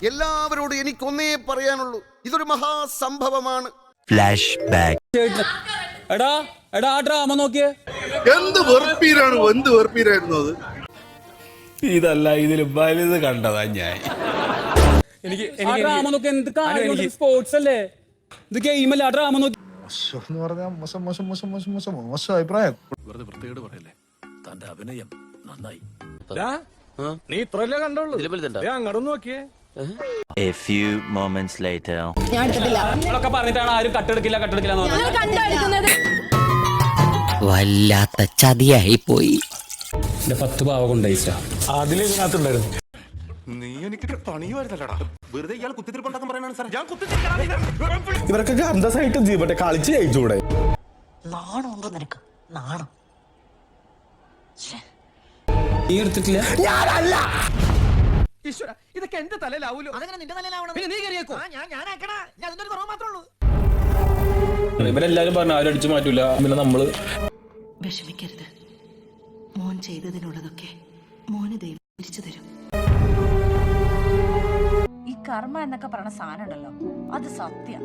എല്ലാവരോടും എനിക്കൊന്നേ പറയാനുള്ളൂ, ഇതൊരു മഹാസംഭവമാണ്. Flash back. എടാ എടാ ആ ഡ്രാമ നോക്കിയേ, എന്ത് വെറുപ്പീരായിരുന്നു അത്. ഇതല്ല ഇതില് വലുത് കണ്ടതാ ഞാൻ. ആ ഡ്രാമ നോക്കി. എന്ത് കാര്യം, സ്പോർട്സ് അല്ലേ ഇത്, ഗെയിം അല്ലേ. ആ ഡ്രാമ നോക്കി. മോശം അഭിപ്രായം. വെറുതെ വൃത്തികേട് പറയല്ലേ. തന്റെ അഭിനയം നന്നായി. നീ ഇത്രല്ലേ കണ്ടുള്ളൂ, അങ്ങോട്ടൊന്ന് നോക്കിയേ. A few moments later. നമ്മളൊക്കെ പറഞ്ഞിട്ടാണ് ആരും കട്ടെടുക്കില്ല വല്ലാത്ത ചതിയായി പോയി. എന്റെ 10 പാവ കൊണ്ടുപോയി. അതിലിതിനകത്തുണ്ടായിരുന്നു. നീ എനിക്ക് പണിയുമായിരുന്നല്ലടാ. വെറുതെ ഇയാൾ കുത്തിത്തിരിപ്പുണ്ടാക്കാൻ പറയാനാണ് സാർ. ഞാൻ ഇവരൊക്കെ അന്തസ്സായിട്ട് ജീവട്ടെ കളിച്ച് ജയിച്ചൂടെ? നാണമുണ്ടോ നിനക്ക്? നാണം നീ എടുത്തിട്ടില്ല. ഇതൊക്കെ എന്റെ തലയിലാവൂലോ. അതങ്ങനെ നിന്റെ തലയിലാവണം. നീ കയറിയേക്കോ. ഞാനാക്കടാ. ഞാൻ അതിന്റെ ഒരു കുറവ് മാത്രമേ ഉള്ളൂ. ഇവരെല്ലാരും പറഞ്ഞു ആരും അടിച്ചു മാറ്റൂല. പിന്നെ നമ്മള് വിഷമിക്കരുത്. മോൻ ചെയ്തതിനുള്ളതൊക്കെ മോന് ദൈവം തിരിച്ചു തരും. ഈ കർമ്മ എന്നൊക്കെ പറഞ്ഞ സാധനം ഉണ്ടല്ലോ, അത് സത്യം.